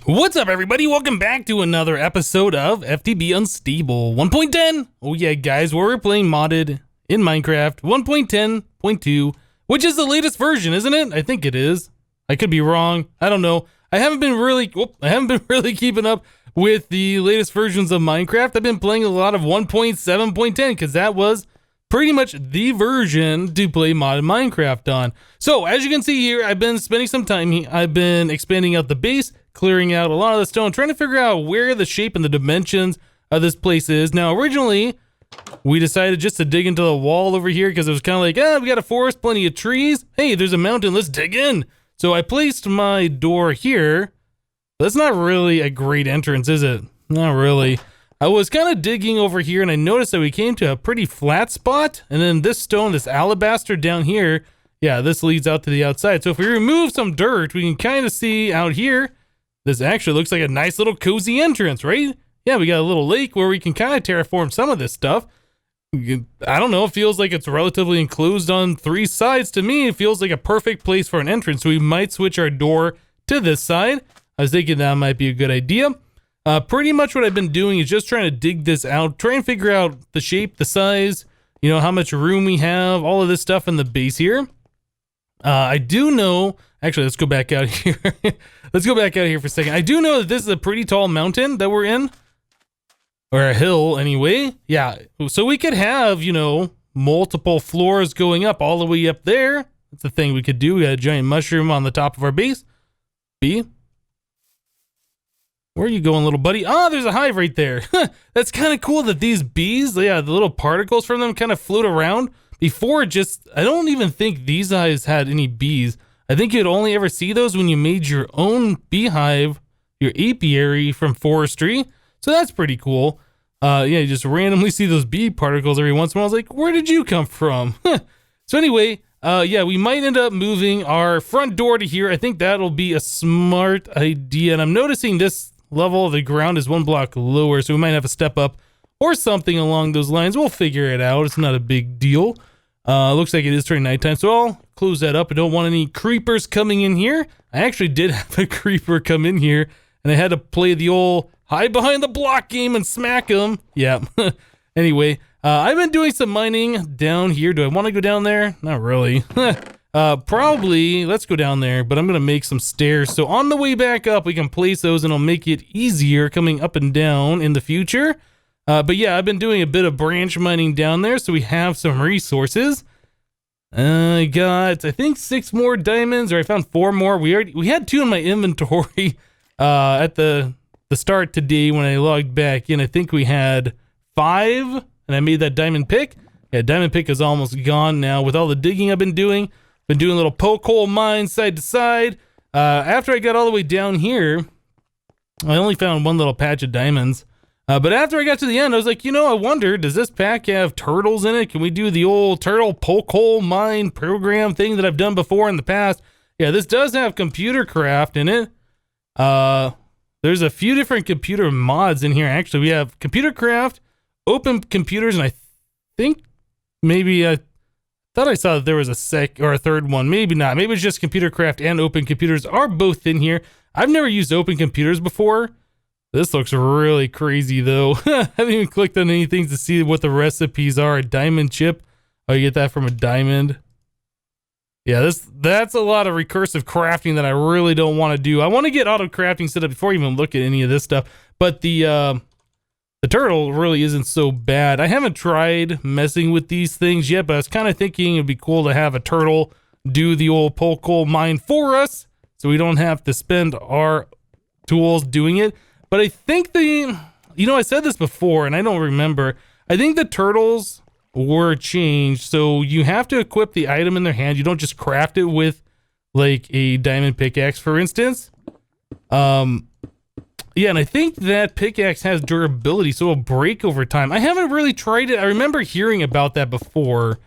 What's up, everybody? Welcome back to another episode of FTB Unstable 1.10. Oh yeah, guys, we're playing modded in Minecraft 1.10.2, which is the latest version, isn't it? I think it is. I could be wrong. I don't know. I haven't been really keeping up with the latest versions of Minecraft. I've been playing a lot of 1.7.10 because that was pretty much the version to play modded Minecraft on. So as you can see here, I've been spending some time here. I've been expanding out the base, clearing out a lot of the stone, trying to figure out where the shape and the dimensions of this place is. Now, originally, we decided just to dig into the wall over here because it was kind of like, we got a forest, plenty of trees. Hey, there's a mountain, let's dig in. So I placed my door here. That's not really a great entrance, is it? Not really. I was kind of digging over here and I noticed that we came to a pretty flat spot. And then this stone, this alabaster down here, yeah, this leads out to the outside. So if we remove some dirt, we can kind of see out here, this actually looks like a nice little cozy entrance, right? Yeah, we got a little lake where we can kind of terraform some of this stuff. I don't know, it feels like it's relatively enclosed on three sides. To me, it feels like a perfect place for an entrance. So we might switch our door to this side. I was thinking that might be a good idea. Pretty much what I've been doing is just trying to dig this out, try and figure out the shape, the size, you know, how much room we have, all of this stuff in the base here. I do know, actually, let's go back out here. Let's go back out here for a second. I do know that this is a pretty tall mountain that we're in, or a hill anyway. Yeah, so we could have, you know, multiple floors going up all the way up there. That's the thing we could do. We got a giant mushroom on the top of our base. B. Where are you going, little buddy? Ah, there's a hive right there. That's kind of cool that these bees, yeah, the little particles from them kind of float around. Before, just, I don't even think these hives had any bees. I think you'd only ever see those when you made your own beehive, your apiary from forestry. So that's pretty cool. Yeah, you just randomly see those bee particles every once in a while. I was like, where did you come from? So anyway, yeah, we might end up moving our front door to here. I think that'll be a smart idea. And I'm noticing this level of the ground is one block lower, so we might have to step up or something along those lines. We'll figure it out. It's not a big deal. Looks like it is turning nighttime, so I'll close that up. I don't want any creepers coming in here. I actually did have a creeper come in here, and I had to play the old hide behind the block game and smack him. Yeah. Anyway, I've been doing some mining down here. Do I want to go down there? Not really. Probably, let's go down there, but I'm going to make some stairs. So on the way back up, we can place those, and it'll make it easier coming up and down in the future. But yeah, I've been doing a bit of branch mining down there, so we have some resources. I got, I think, 6 more diamonds, or I found 4 more. We had 2 in my inventory at the start today when I logged back in. I think we had 5, and I made that diamond pick. Yeah, diamond pick is almost gone now with all the digging I've been doing. Been doing little poke hole mines side to side. After I got all the way down here, I only found 1 little patch of diamonds. But after I got to the end, I was like, you know, I wonder, does this pack have turtles in it? Can we do the old turtle poke hole mine program thing that I've done before in the past? Yeah, this does have computer craft in it. There's a few different computer mods in here. Actually, we have computer craft, open computers, and I think maybe I thought I saw that there was a third one. Maybe not. Maybe it's just computer craft and open computers are both in here. I've never used open computers before. This looks really crazy, though. I haven't even clicked on anything to see what the recipes are. A diamond chip. Oh, you get that from a diamond. Yeah, that's a lot of recursive crafting that I really don't want to do. I want to get auto crafting set up before I even look at any of this stuff. But the turtle really isn't so bad. I haven't tried messing with these things yet, but I was kind of thinking it'd be cool to have a turtle do the old poke hole mine for us, so we don't have to spend our tools doing it. But I think you know, I said this before and I don't remember. I think the turtles were changed. So you have to equip the item in their hand. You don't just craft it with like a diamond pickaxe, for instance. Yeah, and I think that pickaxe has durability, so it'll break over time. I haven't really tried it. I remember hearing about that before.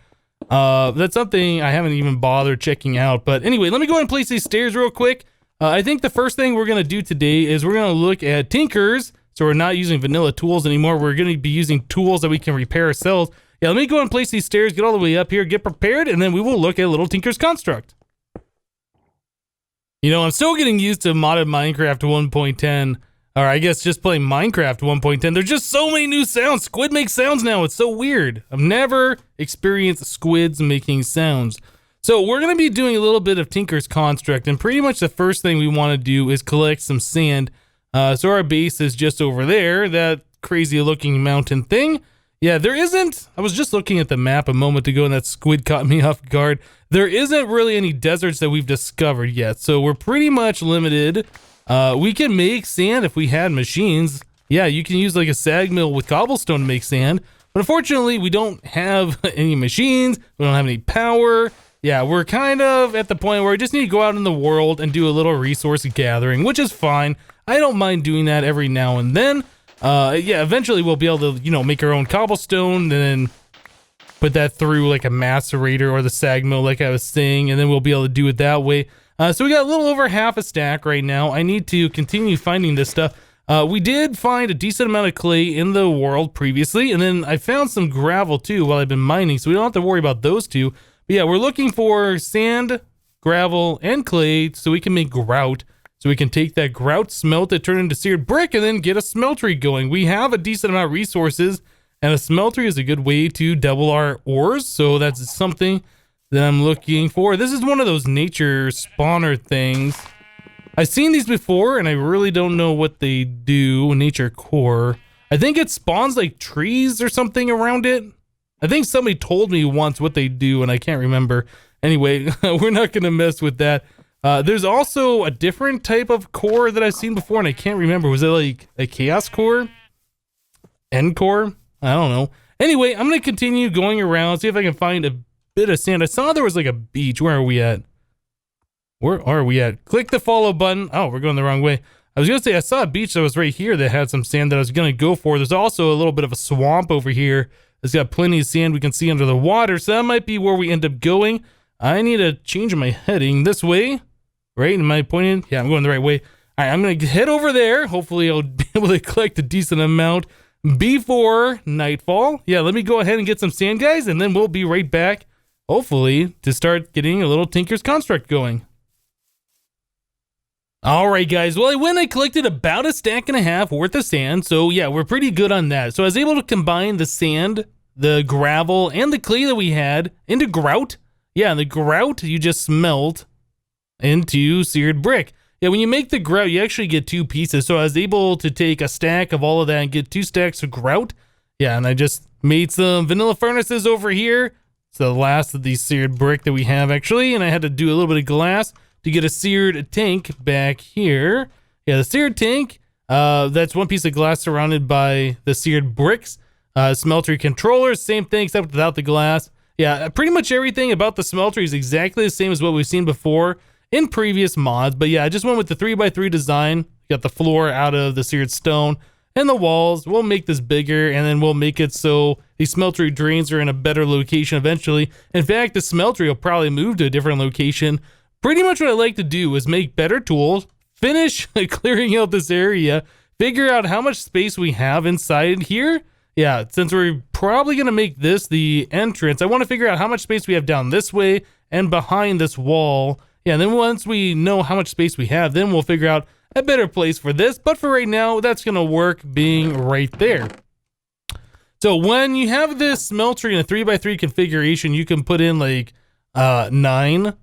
That's something I haven't even bothered checking out. But anyway, let me go ahead and place these stairs real quick. I think the first thing we're going to do today is we're going to look at tinkers. So we're not using vanilla tools anymore. We're going to be using tools that we can repair ourselves. Yeah, let me go ahead and place these stairs, get all the way up here, get prepared, and then we will look at little tinker's construct. You know, I'm still getting used to modded Minecraft 1.10, or I guess just playing Minecraft 1.10. There's just so many new sounds. Squid makes sounds now. It's so weird. I've never experienced squids making sounds. So we're going to be doing a little bit of Tinker's Construct, and pretty much the first thing we want to do is collect some sand. So our base is just over there, that crazy looking mountain thing. Yeah, there isn't, I was just looking at the map a moment ago and that squid caught me off guard. There isn't really any deserts that we've discovered yet, so we're pretty much limited. We can make sand if we had machines. Yeah, you can use like a sag mill with cobblestone to make sand, but unfortunately we don't have any machines, we don't have any power. Yeah, we're kind of at the point where we just need to go out in the world and do a little resource gathering, which is fine. I don't mind doing that every now and then. Yeah, eventually we'll be able to, you know, make our own cobblestone and then put that through like a macerator or the sag mill like I was saying, and then we'll be able to do it that way. So we got a little over half a stack right now. I need to continue finding this stuff. We did find a decent amount of clay in the world previously, and then I found some gravel too while I've been mining, so we don't have to worry about those two. But yeah, we're looking for sand, gravel, and clay so we can make grout. So we can take that grout, smelt it, turn it into seared brick, and then get a smeltery going. We have a decent amount of resources, and a smeltery is a good way to double our ores. So that's something that I'm looking for. This is one of those nature spawner things. I've seen these before, and I really don't know what they do. Nature core. I think it spawns like trees or something around it. I think somebody told me once what they do, and I can't remember. Anyway, we're not going to mess with that. There's also a different type of core that I've seen before, and I can't remember. Was it like a chaos core? End core? I don't know. Anyway, I'm going to continue going around, see if I can find a bit of sand. I saw there was like a beach. Where are we at? Where are we at? Click the follow button. Oh, we're going the wrong way. I was going to say I saw a beach that was right here that had some sand that I was going to go for. There's also a little bit of a swamp over here. It's got plenty of sand we can see under the water, so that might be where we end up going. I need to change my heading this way. Right? Am I pointing? Yeah, I'm going the right way. All right, I'm going to head over there. Hopefully, I'll be able to collect a decent amount before nightfall. Yeah, let me go ahead and get some sand, guys, and then we'll be right back, hopefully, to start getting a little Tinker's Construct going. All right, guys. Well, I collected about a stack and a half worth of sand. So, yeah, we're pretty good on that. So, I was able to combine the sand, the gravel, and the clay that we had into grout. Yeah, the grout you just smelt into seared brick. Yeah, when you make the grout, you actually get two pieces. So I was able to take a stack of all of that and get 2 stacks of grout. Yeah, and I just made some vanilla furnaces over here. It's the last of the seared brick that we have actually, and I had to do a little bit of glass to get a seared tank back here. Yeah, the seared tank, that's 1 piece of glass surrounded by the seared bricks. Smeltery controllers, same thing except without the glass. Yeah, pretty much everything about the smeltery is exactly the same as what we've seen before in previous mods. But yeah, I just went with the 3x3 design. Got the floor out of the seared stone and the walls. We'll make this bigger, and then we'll make it so the smeltery drains are in a better location eventually. In fact, the smeltery will probably move to a different location. Pretty much what I like to do is make better tools, finish clearing out this area, figure out how much space we have inside here. Yeah, since we're probably going to make this the entrance, I want to figure out how much space we have down this way and behind this wall. Yeah, and then once we know how much space we have, then we'll figure out a better place for this. But for right now, that's going to work being right there. So when you have this smeltery in a 3x3 configuration, you can put in like 9,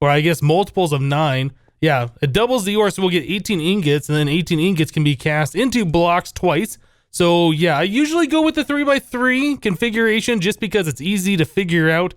or I guess multiples of 9. Yeah, it doubles the ore, so we'll get 18 ingots, and then 18 ingots can be cast into blocks twice. So yeah, I usually go with the 3x3 configuration just because it's easy to figure out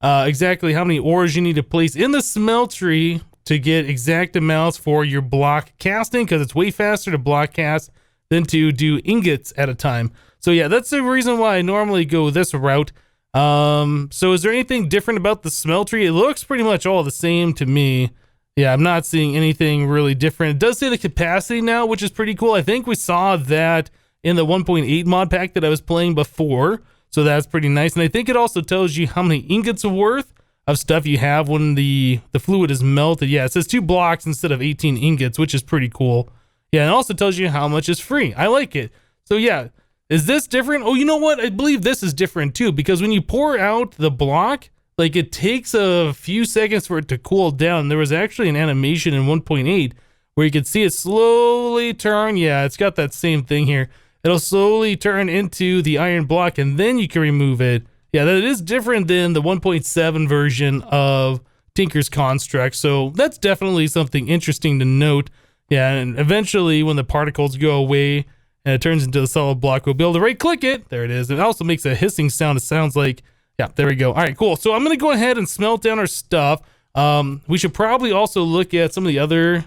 exactly how many ores you need to place in the smeltery to get exact amounts for your block casting, because it's way faster to block cast than to do ingots at a time. So yeah, that's the reason why I normally go this route. So is there anything different about the smeltery? It looks pretty much all the same to me. Yeah, I'm not seeing anything really different. It does say the capacity now, which is pretty cool. I think we saw that in the 1.8 mod pack that I was playing before. So that's pretty nice. And I think it also tells you how many ingots worth of stuff you have when the fluid is melted. Yeah, it says 2 blocks instead of 18 ingots, which is pretty cool. Yeah, and it also tells you how much is free. I like it. So yeah, is this different? Oh, you know what? I believe this is different too, because when you pour out the block, like it takes a few seconds for it to cool down. There was actually an animation in 1.8 where you could see it slowly turn. Yeah, it's got that same thing here. It'll slowly turn into the iron block and then you can remove it. Yeah, that is different than the 1.7 version of Tinker's Construct. So that's definitely something interesting to note. Yeah, and eventually when the particles go away and it turns into the solid block, we'll be able to right click it. There it is. It also makes a hissing sound. It sounds like, yeah, there we go. All right, cool. So I'm going to go ahead and smelt down our stuff. We should probably also look at some of the other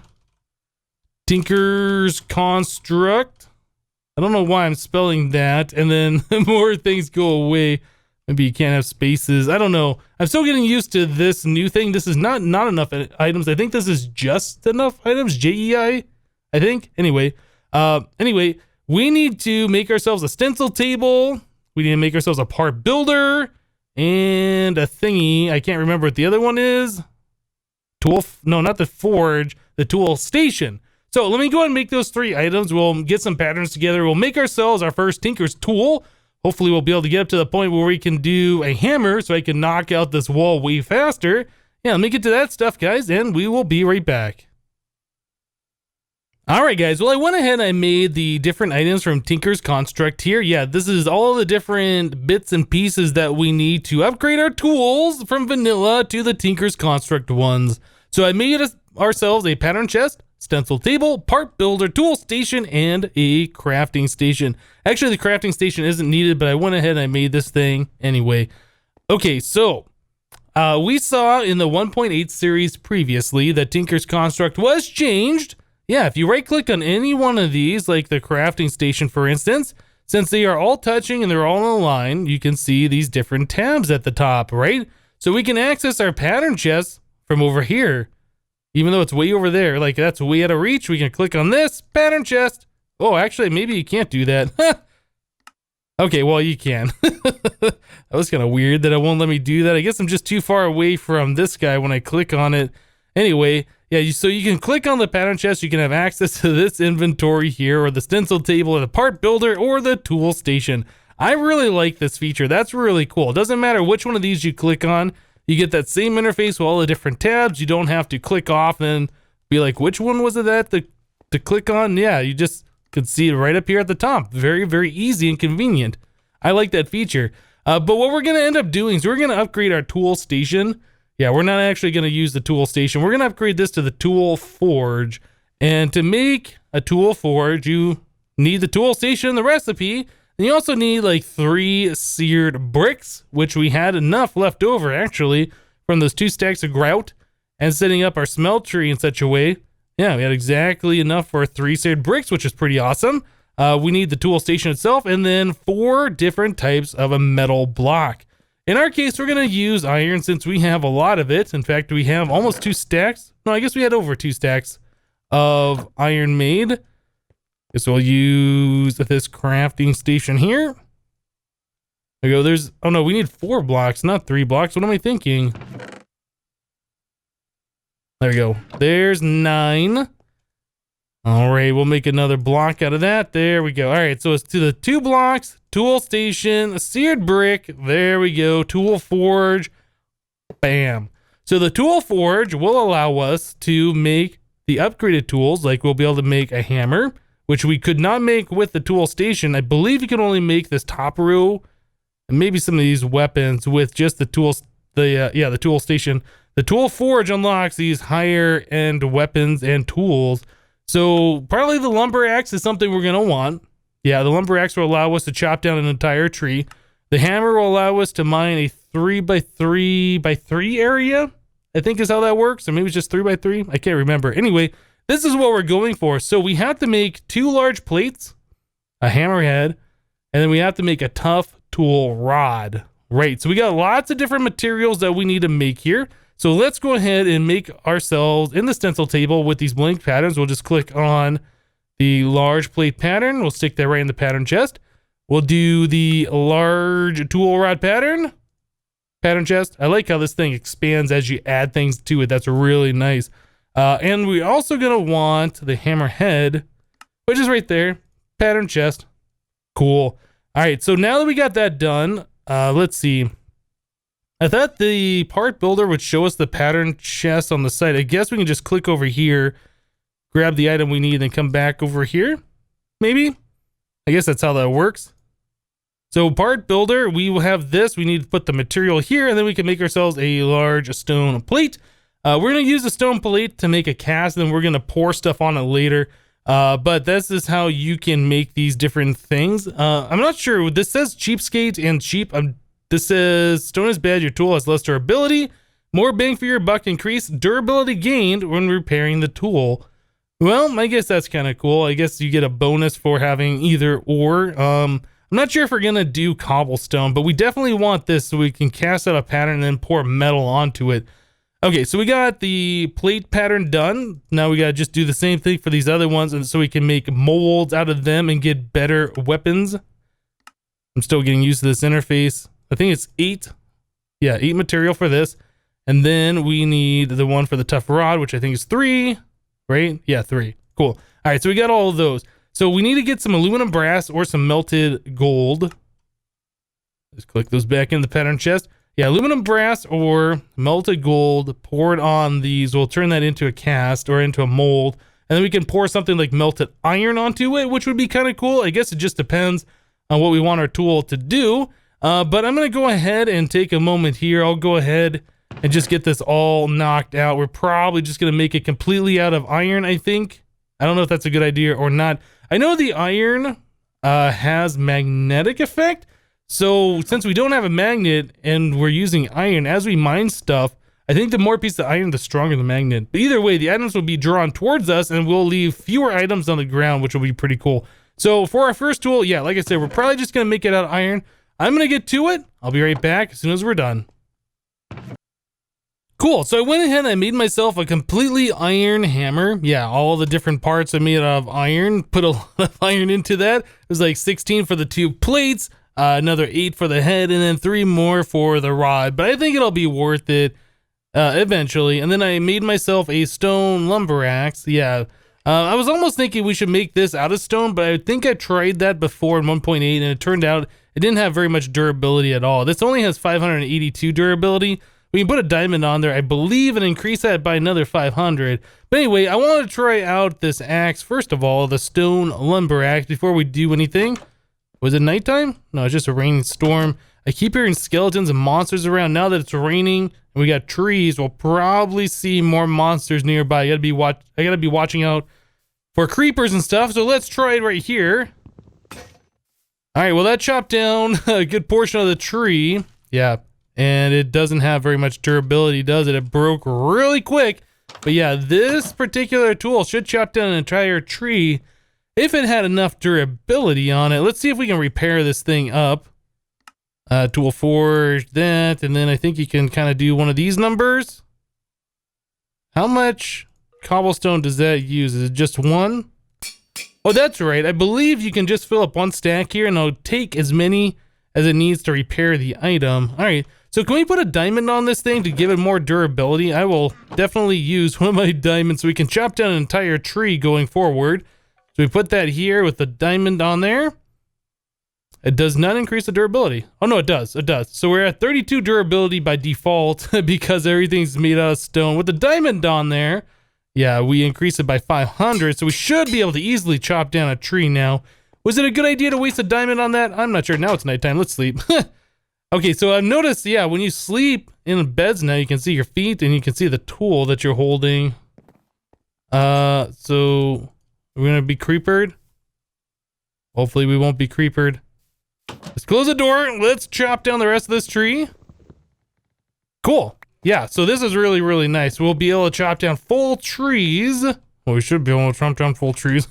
Tinker's Construct. I don't know why I'm spelling that. And then more things go away. Maybe you can't have spaces. I don't know. I'm still getting used to this new thing. This is not enough items. I think this is just enough items. JEI, I think. Anyway, we need to make ourselves a stencil table. We need to make ourselves a part builder and a thingy. I can't remember what the other one is. No, not the forge, the tool station. So let me go ahead and make those 3 items. We'll get some patterns together. We'll make ourselves our first Tinker's tool. Hopefully we'll be able to get up to the point where we can do a hammer so I can knock out this wall way faster. Yeah, let me get to that stuff, guys, and we will be right back. All right, guys. Well, I went ahead and I made the different items from Tinker's Construct here. Yeah, this is all the different bits and pieces that we need to upgrade our tools from vanilla to the Tinker's Construct ones. So I made ourselves a pattern chest, stencil table, part builder, tool station, and a crafting station. Actually, the crafting station isn't needed, but I went ahead and I made this thing anyway. Okay, so we saw in the 1.8 series previously that Tinker's Construct was changed. Yeah, if you right click on any one of these, like the crafting station, for instance, since they are all touching and they're all in a line, you can see these different tabs at the top, right? So we can access our pattern chest from over here. Even though it's way over there, like that's way out of reach, we can click on this pattern chest. Oh, actually, maybe you can't do that. Okay, well, you can. That was kind of weird that it won't let me do that. I guess I'm just too far away from this guy when I click on it. Anyway, yeah, so you can click on the pattern chest. You can have access to this inventory here, or the stencil table, or the part builder, or the tool station. I really like this feature. That's really cool. It doesn't matter which one of these you click on. You get that same interface with all the different tabs. You don't have to click off and be like, which one was it that to click on? Yeah, you just could see it right up here at the top. Very, very easy and convenient. I like that feature. But what we're going to end up doing is we're going to upgrade our tool station. Yeah, we're not actually going to use the tool station. We're going to upgrade this to the tool forge. And to make a tool forge, you need the tool station and the recipe. And you also need like 3 seared bricks, which we had enough left over actually from those 2 stacks of grout, and setting up our smeltery in such a way. Yeah, we had exactly enough for 3 seared bricks, which is pretty awesome. We need the tool station itself and then 4 different types of a metal block. In our case, we're going to use iron since we have a lot of it. In fact, we have almost 2 stacks. No, I guess we had over 2 stacks of iron made. So we'll use this crafting station here. There we go. Oh no, we need 4 blocks, not 3 blocks. What am I thinking? There we go. There's 9. All right, we'll make another block out of that. There we go. All right, so it's to the 2 blocks, tool station, a seared brick. There we go. Tool forge. Bam. So the tool forge will allow us to make the upgraded tools. Like we'll be able to make a hammer, which we could not make with the tool station. I believe you can only make this top row and maybe some of these weapons with just the tools. The tool station. The tool forge unlocks these higher end weapons and tools. So probably the lumber axe is something we're gonna want. Yeah, the lumber axe will allow us to chop down an entire tree. The hammer will allow us to mine a 3x3x3 area, I think is how that works. Or maybe it's just 3x3. I can't remember. Anyway, this is what we're going for. So we have to make 2 large plates, a hammerhead, and then we have to make a tough tool rod. Right, so we got lots of different materials that we need to make here. So let's go ahead and make ourselves in the stencil table with these blank patterns. We'll just click on the large plate pattern. We'll stick that right in the pattern chest. We'll do the large tool rod pattern chest. I like how this thing expands as you add things to it. That's really nice. And we're also gonna want the hammerhead, which is right there. Pattern chest. Cool. All right, so now that we got that done, let's see. I thought the part builder would show us the pattern chest on the side. I guess we can just click over here, grab the item we need, and come back over here. Maybe? I guess that's how that works. So part builder, we will have this. We need to put the material here, and then we can make ourselves a large stone plate. We're going to use the stone plate to make a cast, and then we're going to pour stuff on it later. But this is how you can make these different things. I'm not sure. This says cheapskate and cheap. This says stone is bad. Your tool has less durability. More bang for your buck. Increase durability gained when repairing the tool. Well, I guess that's kind of cool. I guess you get a bonus for having either or. I'm not sure if we're going to do cobblestone, but we definitely want this so we can cast out a pattern and then pour metal onto it. Okay, so we got the plate pattern done. Now we got to just do the same thing for these other ones, and so we can make molds out of them and get better weapons. I'm still getting used to this interface. I think it's 8. Yeah, 8 material for this. And then we need the one for the tough rod, which I think is 3, right? Yeah, 3. Cool. All right, so we got all of those. So we need to get some aluminum brass or some melted gold. Just click those back in the pattern chest. Yeah, aluminum brass or melted gold poured on these. We'll turn that into a cast or into a mold. And then we can pour something like melted iron onto it, which would be kind of cool. I guess it just depends on what we want our tool to do. But I'm going to go ahead and take a moment here. I'll go ahead and just get this all knocked out. We're probably just going to make it completely out of iron, I think. I don't know if that's a good idea or not. I know the iron has magnetic effect. So since we don't have a magnet and we're using iron, as we mine stuff, I think the more pieces of iron, the stronger the magnet. But either way, the items will be drawn towards us and we'll leave fewer items on the ground, which will be pretty cool. So for our first tool, yeah, like I said, we're probably just going to make it out of iron. I'm going to get to it. I'll be right back as soon as we're done. Cool, so I went ahead and I made myself a completely iron hammer. Yeah, all the different parts I made out of iron. Put a lot of iron into that. It was like 16 for the 2 plates. Another 8 for the head, and then 3 more for the rod. But I think it'll be worth it eventually. And then I made myself a stone lumber axe. Yeah, I was almost thinking we should make this out of stone, but I think I tried that before in 1.8, and it turned out it didn't have very much durability at all. This only has 582 durability. We can put a diamond on there, I believe, and increase that by another 500. But anyway, I want to try out this axe. First of all, the stone lumber axe before we do anything. Was it nighttime? No, it's just a raining storm. I keep hearing skeletons and monsters around. Now that it's raining and we got trees, we'll probably see more monsters nearby. I gotta be watching out for creepers and stuff. So let's try it right here. All right, well that chopped down a good portion of the tree. Yeah, and it doesn't have very much durability, does it? It broke really quick. But yeah, this particular tool should chop down an entire tree if it had enough durability on it. Let's see if we can repair this thing up. Tool forge that, and then I think you can kind of do one of these numbers. How much cobblestone does that use? Is it just 1? Oh, that's right. I believe you can just fill up 1 stack here, and it'll take as many as it needs to repair the item. All right, so can we put a diamond on this thing to give it more durability? I will definitely use one of my diamonds so we can chop down an entire tree going forward. So we put that here with the diamond on there. It does not increase the durability. Oh no, it does. It does. So we're at 32 durability by default because everything's made out of stone. With the diamond on there, yeah, we increase it by 500. So we should be able to easily chop down a tree now. Was it a good idea to waste a diamond on that? I'm not sure. Now it's nighttime. Let's sleep. Okay, so I've noticed, yeah, when you sleep in beds now, you can see your feet and you can see the tool that you're holding. So we're gonna be creepered. Hopefully we won't be creepered. Let's close the door. Let's chop down the rest of this tree. Cool. Yeah, so this is really, really nice. We'll be able to chop down full trees. Well, we should be able to chop down full trees.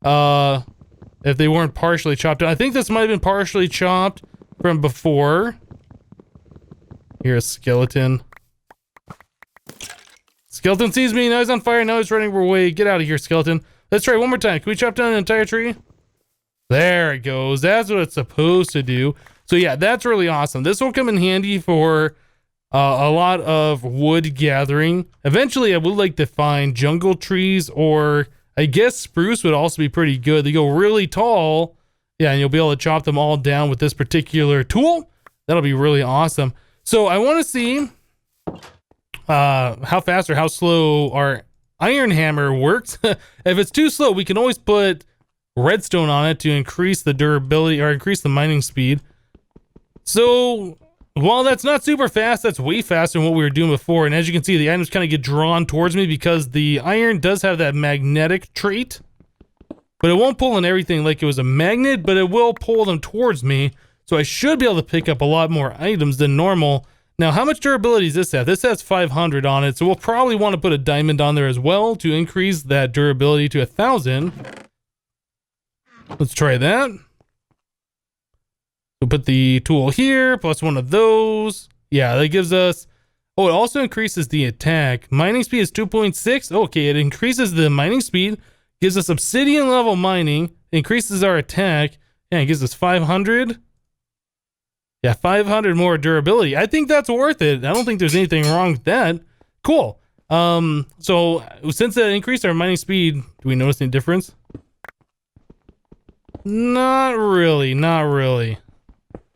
If they weren't partially chopped down. I think this might have been partially chopped from before. Here's a skeleton. Skeleton sees me. Now he's on fire. Now he's running away. Get out of here, skeleton. Let's try one more time. Can we chop down an entire tree? There it goes. That's what it's supposed to do. So yeah, that's really awesome. This will come in handy for a lot of wood gathering. Eventually, I would like to find jungle trees, or I guess spruce would also be pretty good. They go really tall. Yeah, and you'll be able to chop them all down with this particular tool. That'll be really awesome. So I want to see how fast or how slow our iron hammer works. If it's too slow, we can always put redstone on it to increase the durability or increase the mining speed. So while that's not super fast, that's way faster than what we were doing before. And as you can see, the items kind of get drawn towards me because the iron does have that magnetic trait. But it won't pull in everything like it was a magnet, but it will pull them towards me. So I should be able to pick up a lot more items than normal. Now, how much durability does this have? This has 500 on it, so we'll probably want to put a diamond on there as well to increase that durability to 1,000. Let's try that. We'll put the tool here, plus one of those. Yeah, that gives us... Oh, it also increases the attack. Mining speed is 2.6. Okay, it increases the mining speed. Gives us obsidian level mining, increases our attack, and it gives us 500. Yeah, 500 more durability. I think that's worth it. I don't think there's anything wrong with that. Cool. So since that increased our mining speed, do we notice any difference? Not really, not really.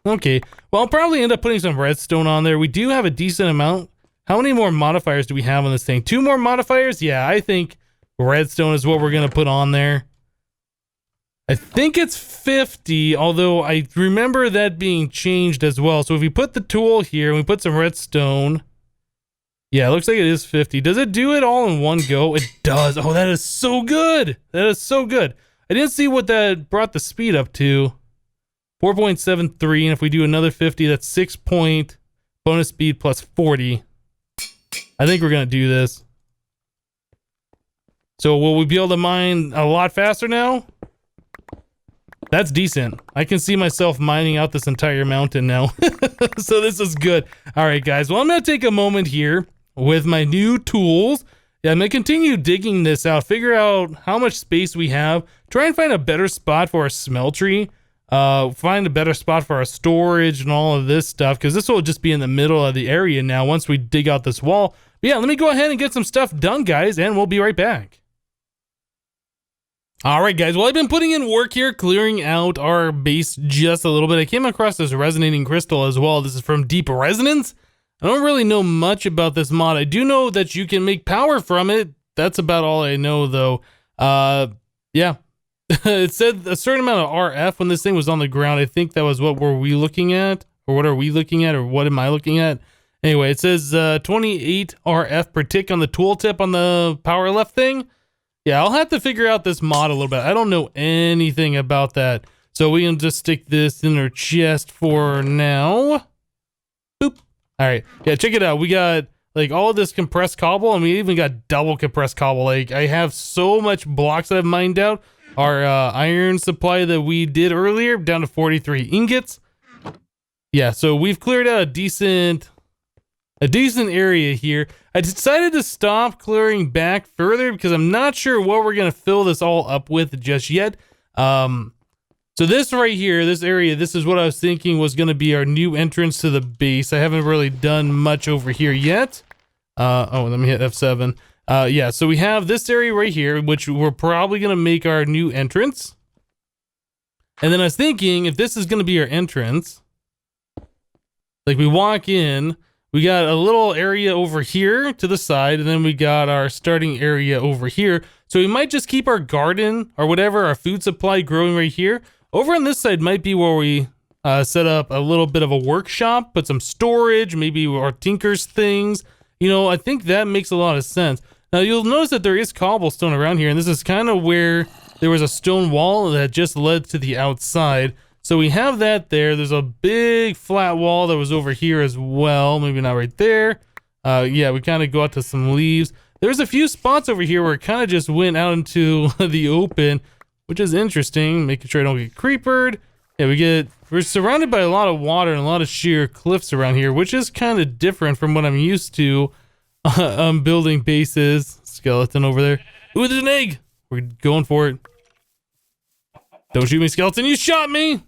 Okay, well, I'll probably end up putting some redstone on there. We do have a decent amount. How many more modifiers do we have on this thing? 2 more modifiers? Yeah, I think redstone is what we're going to put on there. I think it's 50, although I remember that being changed as well. So if we put the tool here and we put some redstone, yeah, it looks like it is 50. Does it do it all in one go? It does. Oh, that is so good. That is so good. I didn't see what that brought the speed up to. 4.73, and if we do another 50, that's 6 point bonus speed plus 40. I think we're going to do this. So will we be able to mine a lot faster now? That's decent. I can see myself mining out this entire mountain now. So this is good. All right, guys. Well, I'm going to take a moment here with my new tools. Yeah, I'm going to continue digging this out, figure out how much space we have, try and find a better spot for our smeltery, find a better spot for our storage and all of this stuff, because this will just be in the middle of the area now once we dig out this wall. But yeah, let me go ahead and get some stuff done, guys, and we'll be right back. All right, guys. Well, I've been putting in work here, clearing out our base just a little bit. I came across this resonating crystal as well. This is from Deep Resonance. I don't really know much about this mod. I do know that you can make power from it. That's about all I know, though. Yeah. It said a certain amount of RF when this thing was on the ground. I think that was what were we looking at? Or what are we looking at? Or what am I looking at? Anyway, it says 28 RF per tick on the tooltip on the power left thing. Yeah, I'll have to figure out this mod a little bit. I don't know anything about that. So we can just stick this in our chest for now. Boop. All right. Yeah, check it out. We got like all of this compressed cobble, and we even got double compressed cobble. Like I have so much blocks that I've mined out. Our iron supply that we did earlier down to 43 ingots. Yeah, so we've cleared out a decent area here. I decided to stop clearing back further because I'm not sure what we're going to fill this all up with just yet. So this right here, this area, this is what I was thinking was going to be our new entrance to the base. I haven't really done much over here yet. Oh, let me hit F7. Yeah, so we have this area right here, which we're probably going to make our new entrance. And then I was thinking if this is going to be our entrance, like we walk in, we got a little area over here to the side, and then we got our starting area over here. So we might just keep our garden or whatever, our food supply growing right here. Over on this side might be where we set up a little bit of a workshop, put some storage, maybe our tinker's things. You know, I think that makes a lot of sense. Now you'll notice that there is cobblestone around here, and this is kind of where there was a stone wall that just led to the outside. So we have that there. There's a big flat wall that was over here as well. Maybe not right there. Yeah, we kind of go out to some leaves. There's a few spots over here where it kind of just went out into the open, which is interesting. Making sure I don't get creepered. Yeah, we're surrounded by a lot of water and a lot of sheer cliffs around here, which is kind of different from what I'm used to building bases. Skeleton over there. Ooh, there's an egg. We're going for it. Don't shoot me, skeleton. You shot me.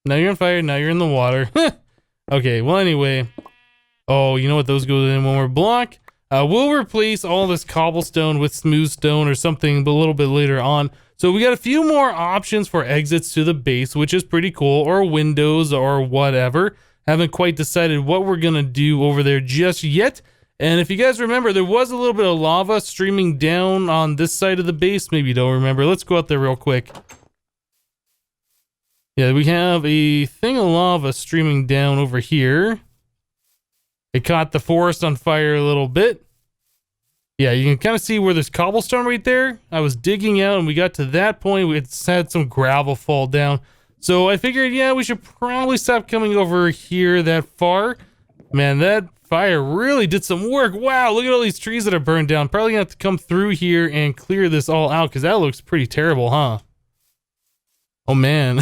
Now you're on fire. Now you're in the water. Okay, well, anyway. Oh, you know what? Those go in one more block. We'll replace all this cobblestone with smooth stone or something a little bit later on. So we got a few more options for exits to the base, which is pretty cool, or windows or whatever. Haven't quite decided what we're gonna do over there just yet. And if you guys remember, there was a little bit of lava streaming down on this side of the base. Maybe you don't remember. Let's go out there real quick. Yeah, we have a thing of lava streaming down over here. It caught the forest on fire a little bit. Yeah, you can kind of see where there's cobblestone right there. I was digging out and we got to that point. We had some gravel fall down. So I figured, yeah, we should probably stop coming over here that far. Man, that fire really did some work. Wow, look at all these trees that are burned down. Probably gonna have to come through here and clear this all out because that looks pretty terrible, huh? Oh man.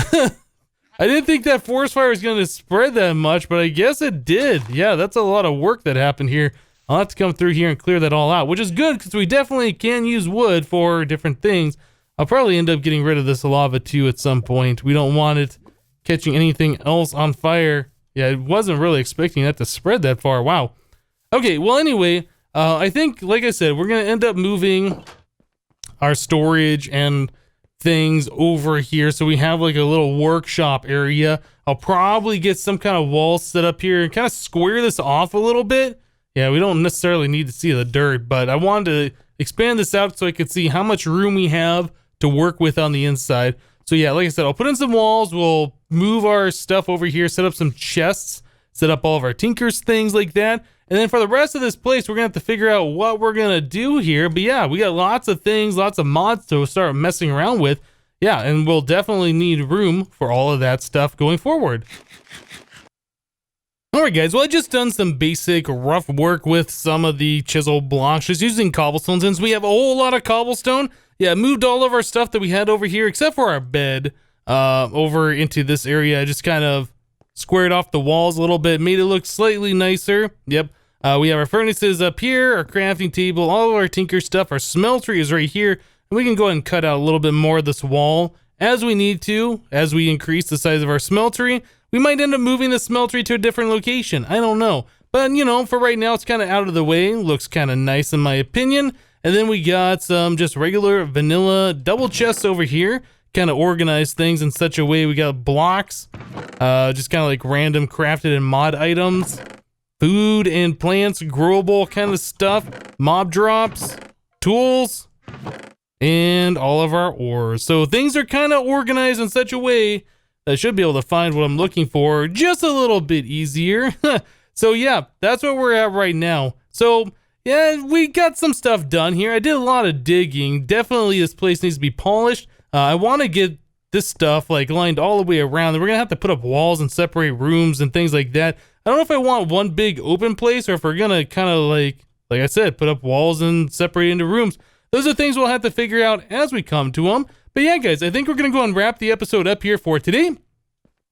I didn't think that forest fire was going to spread that much, but I guess it did. Yeah, that's a lot of work that happened here. I'll have to come through here and clear that all out, which is good because we definitely can use wood for different things. I'll probably end up getting rid of this lava too at some point. We don't want it catching anything else on fire. Yeah, I wasn't really expecting that to spread that far. Wow. Okay, well anyway, I think, like I said, we're going to end up moving our storage and things over here, so we have like a little workshop area. I'll probably get some kind of wall set up here and kind of square this off a little bit. Yeah, we don't necessarily need to see the dirt, but I wanted to expand this out so I could see how much room we have to work with on the inside. So yeah, like I said, I'll put in some walls. We'll move our stuff over here, set up some chests, set up all of our tinkers, things like that. And then for the rest of this place, we're gonna have to figure out what we're gonna do here. But yeah, we got lots of things, lots of mods to start messing around with. Yeah, and we'll definitely need room for all of that stuff going forward. Alright guys, well I just done some basic rough work with some of the chisel blocks, just using cobblestone. Since we have a whole lot of cobblestone, yeah, moved all of our stuff that we had over here, except for our bed, over into this area. I just kind of squared off the walls a little bit, made it look slightly nicer. Yep. We have our furnaces up here, our crafting table, all of our tinker stuff. Our smeltery is right here, and we can go ahead and cut out a little bit more of this wall as we need to. As we increase the size of our smeltery, we might end up moving the smeltery to a different location. I don't know. But, you know, for right now, it's kind of out of the way. Looks kind of nice in my opinion. And then we got some just regular vanilla double chests over here. Kind of organize things in such a way. We got blocks, just kind of like random crafted and mod items. Food and plants, growable kind of stuff, mob drops, tools, and all of our ores. So things are kind of organized in such a way that I should be able to find what I'm looking for just a little bit easier. So yeah, that's where we're at right now. So yeah, we got some stuff done here. I did a lot of digging. Definitely this place needs to be polished. I want to get this stuff like lined all the way around. We're gonna have to put up walls and separate rooms and things like that. I don't know if I want one big open place or if we're gonna kind of like I said, put up walls and separate into rooms. Those are things we'll have to figure out as we come to them. But yeah, guys, I think we're gonna go and wrap the episode up here for today.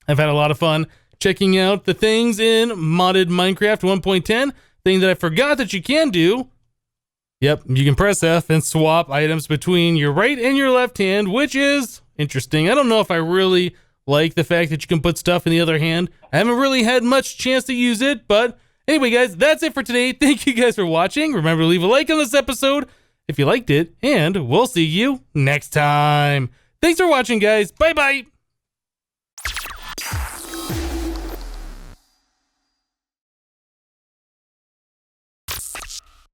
I've had a lot of fun checking out the things in modded Minecraft 1.10. Thing that I forgot that you can do. Yep, you can press F and swap items between your right and your left hand, which is interesting. I don't know if I really like the fact that you can put stuff in the other hand. I haven't really had much chance to use it, but anyway, guys, that's it for today. Thank you guys for watching. Remember to leave a like on this episode if you liked it, and we'll see you next time. Thanks for watching, guys. Bye-bye.